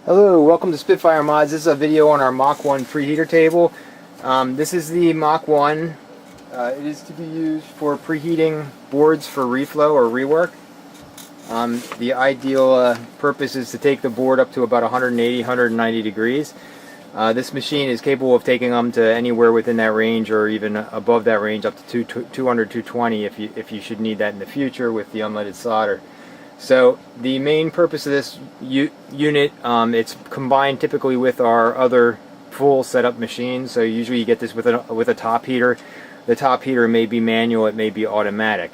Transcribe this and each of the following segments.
Hello, welcome to Spitfire Mods. This is a video on our Mach1 preheater table. This is the Mach 1. It is to be used for preheating boards for reflow or rework. The ideal purpose is to take the board up to about 180, 190 degrees. This machine is capable of taking them to anywhere within that range or even above that range, up to 200, 220 if you should need that in the future with the unleaded solder. So the main purpose of this unit, it's combined typically with our other full setup machines. So usually you get this with a top heater. The top heater may be manual, it may be automatic.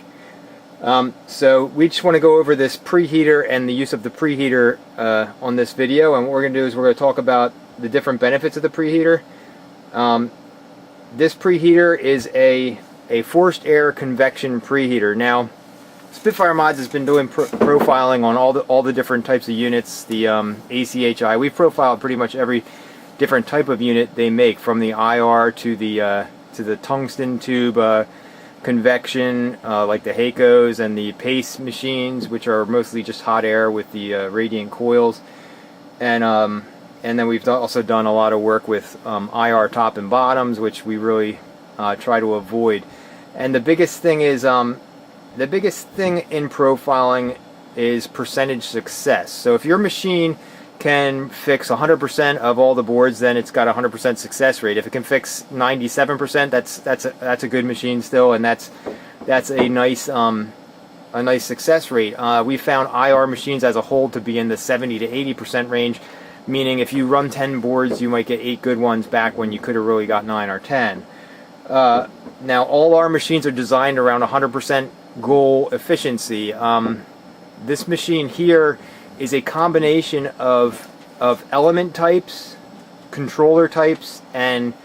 So we just want to go over this preheater and the use of the preheater on this video. And what we're going to do is we're going to talk about the different benefits of the preheater. This preheater is a forced air convection preheater. Now, Spitfire Mods has been doing profiling on all the different types of units. The ACHI, we've profiled pretty much every different type of unit they make, from the IR to the tungsten tube convection, like the Heikos and the Pace machines, which are mostly just hot air with the radiant coils, and then we've also done a lot of work with IR top and bottoms, which we really try to avoid. And the biggest thing is the biggest thing in profiling is percentage success. So if your machine can fix 100% of all the boards, then it's got a 100% success rate. If it can fix 97%, that's a good machine still, and that's a nice success rate. We found IR machines as a whole to be in the 70 to 80% range, meaning if you run 10 boards, you might get 8 good ones back when you could have really got 9 or 10. Now, all our machines are designed around 100% goal efficiency. This machine here is a combination of element types, controller types, and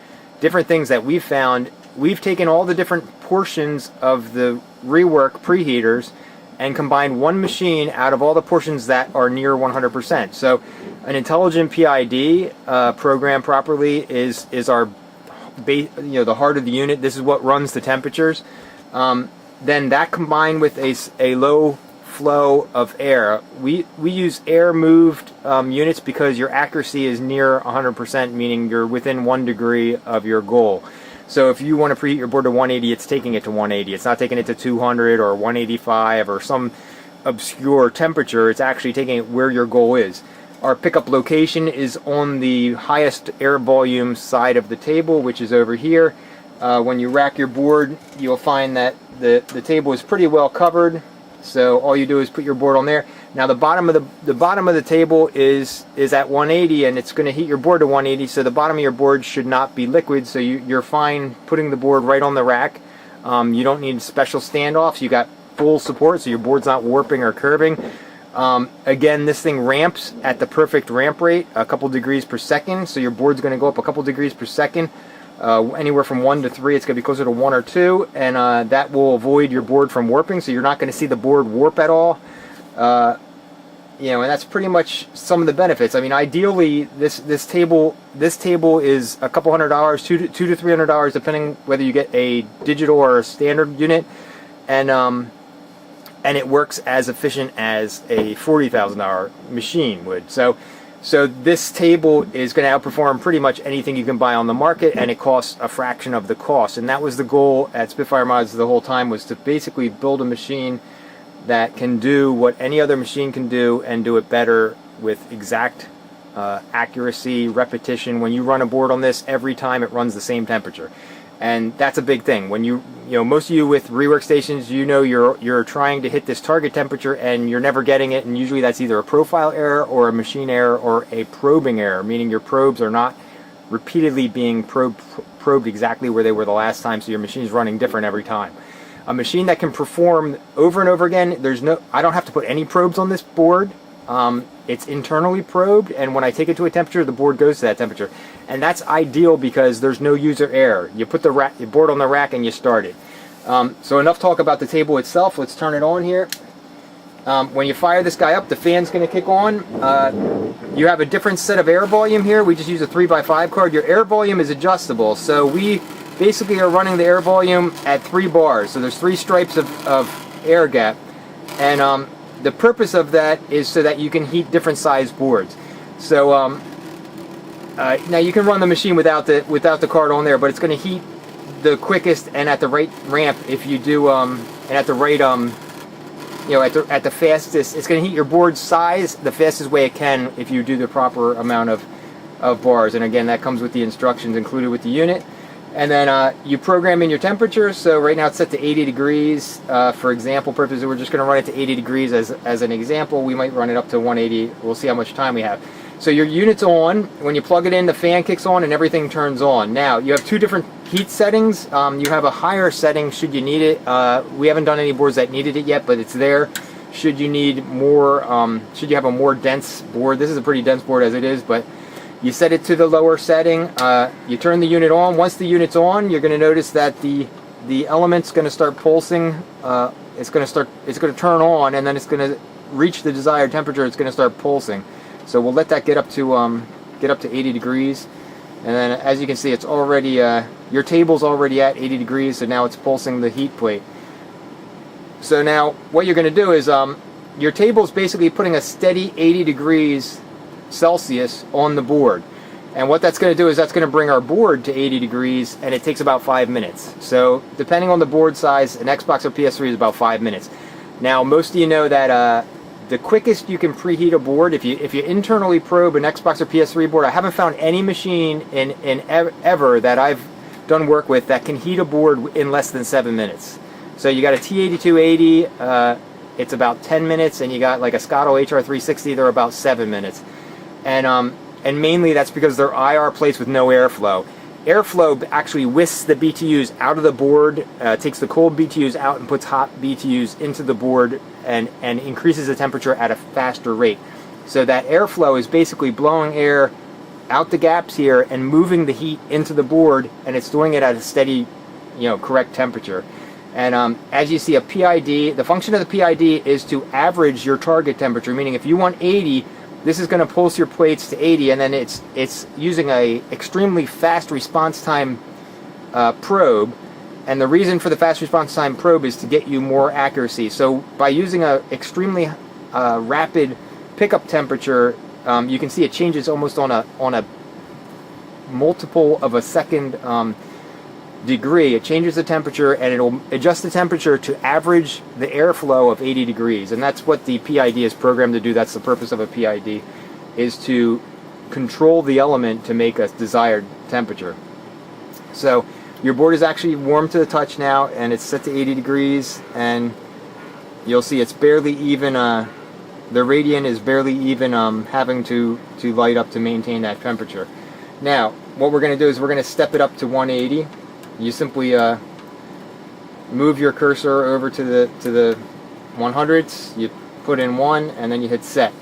different things that we've found. We've taken all the different portions of the rework preheaters and combined one machine out of all the portions that are near 100%. So an intelligent PID programmed properly is our the heart of the unit. This is what runs the temperatures. Then that combined with a low flow of air. We use air moved units because your accuracy is near 100%, meaning you're within 1 degree of your goal. So if you want to preheat your board to 180, it's taking it to 180. It's not taking it to 200 or 185 or some obscure temperature. It's actually taking it where your goal is. Our pickup location is on the highest air volume side of the table, which is over here. When you rack your board, you'll find that the table is pretty well covered. So all you do is put your board on there. Now the bottom of the table is at 180, and it's going to heat your board to 180. So the bottom of your board should not be liquid. So you're fine putting the board right on the rack. You don't need special standoffs. You got full support, so your board's not warping or curving. Again, this thing ramps at the perfect ramp rate, a couple degrees per second. So your board's going to go up a couple degrees per second. Anywhere from 1 to 3, it's going to be closer to 1 or 2, and that will avoid your board from warping, so you're not going to see the board warp at all. And that's pretty much some of the benefits. I mean, ideally, this table is a couple $100, $200 to $300, depending whether you get a digital or a standard unit, and it works as efficient as a $40,000 machine would. So this table is going to outperform pretty much anything you can buy on the market, and it costs a fraction of the cost. And that was the goal at Spitfire Mods the whole time, was to basically build a machine that can do what any other machine can do and do it better with exact accuracy, repetition. When you run a board on this, every time it runs the same temperature. And that's a big thing. When most of you with rework stations, you're trying to hit this target temperature and you're never getting it, and usually that's either a profile error or a machine error or a probing error, meaning your probes are not repeatedly being probed exactly where they were the last time, so your machine's running different every time. A machine that can perform over and over again, I don't have to put any probes on this board. It's internally probed, and when I take it to a temperature, the board goes to that temperature. And that's ideal because there's no user error. You put your board on the rack and you start it. So enough talk about the table itself. Let's turn it on here. When you fire this guy up, the fan's going to kick on. You have a different set of air volume here. We just use a 3x5 card. Your air volume is adjustable. So we basically are running the air volume at 3 bars. So there's 3 stripes of air gap. And the purpose of that is so that you can heat different size boards. So now you can run the machine without the card on there, but it's going to heat the quickest and at the right ramp if you do and at the right at the fastest. It's going to heat your board size the fastest way it can if you do the proper amount of bars. And again, that comes with the instructions included with the unit. And then you program in your temperature. So right now it's set to 80 degrees. For example purposes, we're just going to run it to 80 degrees as an example. We might run it up to 180. We'll see how much time we have. So your unit's on. When you plug it in, the fan kicks on and everything turns on. Now you have two different heat settings. You have a higher setting should you need it. We haven't done any boards that needed it yet, but it's there. Should you need more, should you have a more dense board. This is a pretty dense board as it is, but you set it to the lower setting. You turn the unit on. Once the unit's on, you're going to notice that the element's going to start pulsing. It's going to turn on, and then it's going to reach the desired temperature. It's going to start pulsing. So we'll let that get up to 80 degrees, and then as you can see, it's already your table's already at 80 degrees. So now it's pulsing the heat plate. So now what you're going to do is your table's basically putting a steady 80 degrees Celsius on the board, and what that's going to do is that's going to bring our board to 80 degrees, and it takes about 5 minutes. So depending on the board size, an Xbox or PS3 is about 5 minutes. Now most of you know that the quickest you can preheat a board, if you internally probe an Xbox or PS3 board, I haven't found any machine in ever that I've done work with that can heat a board in less than 7 minutes. So you got a T8280, it's about 10 minutes, and you got like a Scotto HR360, they're about 7 minutes. And mainly that's because they're IR plates with no airflow. Airflow actually whisks the BTUs out of the board, takes the cold BTUs out and puts hot BTUs into the board, and increases the temperature at a faster rate. So that airflow is basically blowing air out the gaps here and moving the heat into the board, and it's doing it at a steady, correct temperature. And as you see, a PID, the function of the PID is to average your target temperature, meaning if you want 80, this is going to pulse your plates to 80, and then it's using a extremely fast response time probe. And the reason for the fast response time probe is to get you more accuracy. So by using a extremely rapid pickup temperature, you can see it changes almost on a multiple of a second degree. It changes the temperature, and it'll adjust the temperature to average the airflow of 80 degrees. And that's what the PID is programmed to do. That's the purpose of a PID, is to control the element to make a desired temperature. So your board is actually warm to the touch now, and it's set to 80 degrees, and you'll see it's barely even, the radiant is barely even having to light up to maintain that temperature. Now what we're going to do is we're going to step it up to 180. You simply move your cursor over to the 100s, you put in 1, and then you hit set,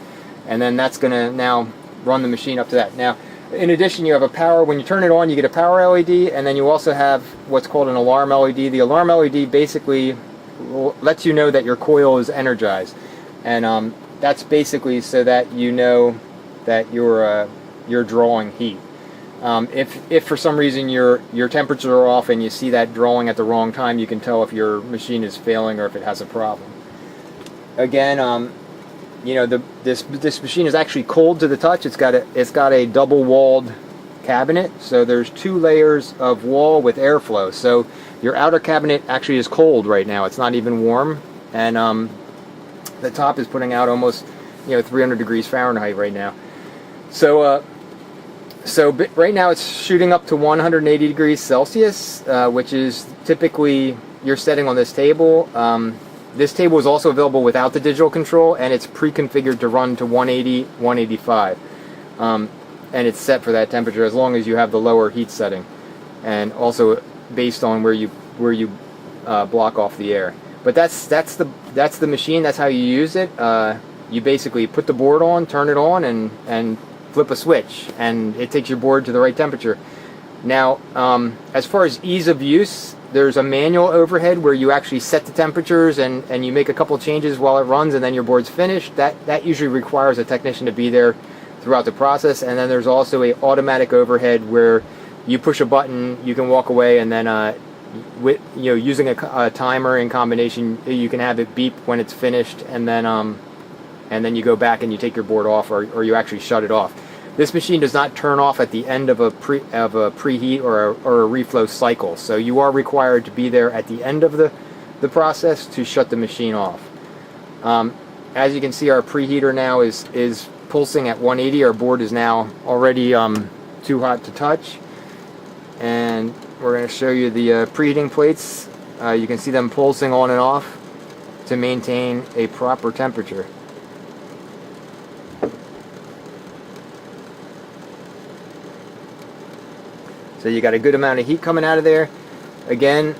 and then that's going to now run the machine up to that. Now in addition, you have a power. When you turn it on, you get a power LED, and then you also have what's called an alarm LED. The alarm LED basically lets you know that your coil is energized, and that's basically so that you know that you're drawing heat. If for some reason your temperatures are off and you see that drawing at the wrong time, you can tell if your machine is failing or if it has a problem. Again, this machine is actually cold to the touch. It's got a double-walled cabinet, so there's 2 layers of wall with airflow. So your outer cabinet actually is cold right now. It's not even warm, and the top is putting out almost 300 degrees Fahrenheit right now. So right now it's shooting up to 180 degrees Celsius, which is typically your setting on this table. This table is also available without the digital control, and it's pre-configured to run to 180, 185. And it's set for that temperature as long as you have the lower heat setting, and also based on where you block off the air. But that's the machine. That's how you use it. You basically put the board on, turn it on, and flip a switch, and it takes your board to the right temperature. Now, as far as ease of use, there's a manual overhead where you actually set the temperatures and you make a couple changes while it runs, and then your board's finished. That usually requires a technician to be there throughout the process. And then there's also a automatic overhead where you push a button, you can walk away, and then using a timer in combination, you can have it beep when it's finished, and then you go back and you take your board off, or you actually shut it off. This machine does not turn off at the end of a preheat or a reflow cycle, so you are required to be there at the end of the process to shut the machine off. As you can see, our preheater now is pulsing at 180. Our board is now already too hot to touch, and we're going to show you the preheating plates. You can see them pulsing on and off to maintain a proper temperature. So you got a good amount of heat coming out of there. Again,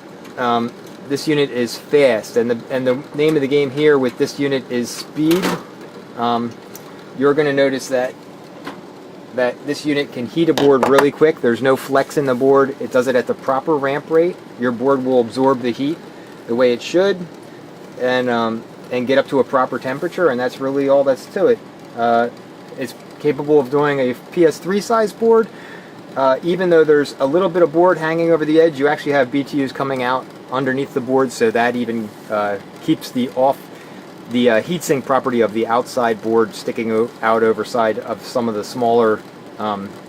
this unit is fast, and the name of the game here with this unit is speed. You're going to notice that this unit can heat a board really quick. There's no flex in the board. It does it at the proper ramp rate. Your board will absorb the heat the way it should, and get up to a proper temperature, and that's really all that's to it. It's capable of doing a PS3 size board. Even though there's a little bit of board hanging over the edge, you actually have BTUs coming out underneath the board, so that even keeps the heatsink property of the outside board sticking out over side of some of the smaller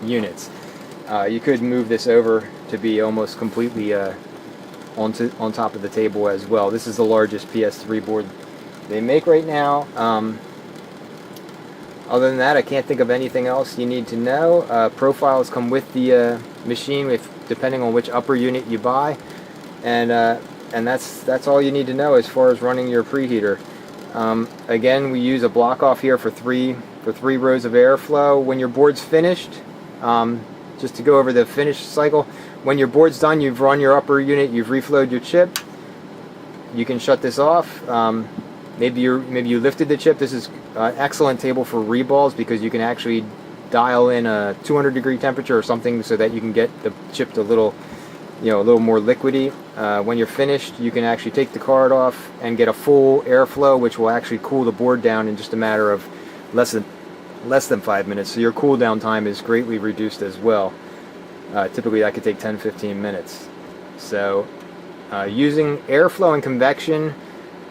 units. You could move this over to be almost completely on top of the table as well. This is the largest PS3 board they make right now. Other than that, I can't think of anything else you need to know. Profiles come with the machine, depending on which upper unit you buy, and that's all you need to know as far as running your preheater. Again, we use a block off here for three rows of airflow. When your board's finished, just to go over the finish cycle, when your board's done, you've run your upper unit, you've reflowed your chip, you can shut this off. Maybe you lifted the chip. This is an excellent table for reballs because you can actually dial in a 200-degree temperature or something so that you can get the chip to a little more liquidy. When you're finished, you can actually take the card off and get a full airflow, which will actually cool the board down in just a matter of less than 5 minutes. So your cool down time is greatly reduced as well. Typically, that could take 10-15 minutes. So using airflow and convection.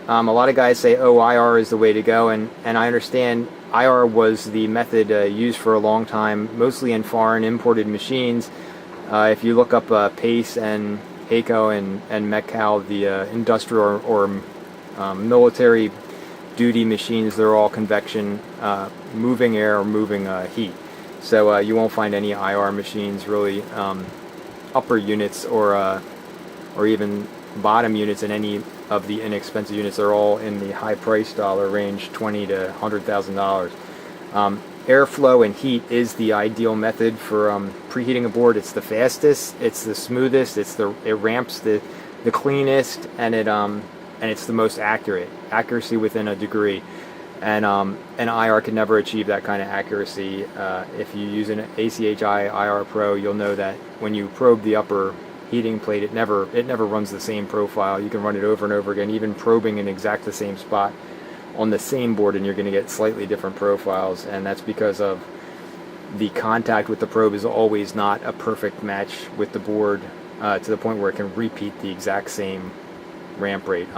A lot of guys say, oh, IR is the way to go, and I understand IR was the method used for a long time, mostly in foreign imported machines. If you look up Pace and HACO and Metcal, the industrial or military duty machines, they're all convection, moving air or moving heat. So you won't find any IR machines really, upper units or even bottom units in any of the inexpensive units. Are all in the high price dollar range, $20,000 to $100,000. Airflow and heat is the ideal method for preheating a board. It's the fastest, it's the smoothest, it ramps the cleanest, and it's the most accuracy within a degree. And IR can never achieve that kind of accuracy. If you use an ACHI IR Pro, you'll know that when you probe the upper heating plate, it never runs the same profile. You can run it over and over again, even probing in exact the same spot on the same board, and you're going to get slightly different profiles, and that's because of the contact with the probe is always not a perfect match with the board to the point where it can repeat the exact same ramp rate.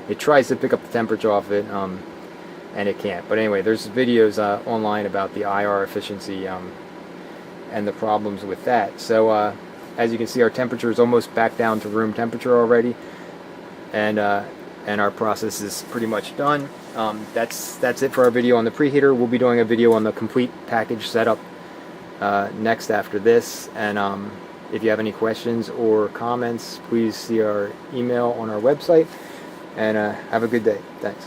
It tries to pick up the temperature off it, and it can't. But anyway, there's videos online about the IR efficiency and the problems with that. So as you can see, our temperature is almost back down to room temperature already, and our process is pretty much done. That's it for our video on the preheater. We'll be doing a video on the complete package setup next after this. And if you have any questions or comments, please see our email on our website. And have a good day. Thanks.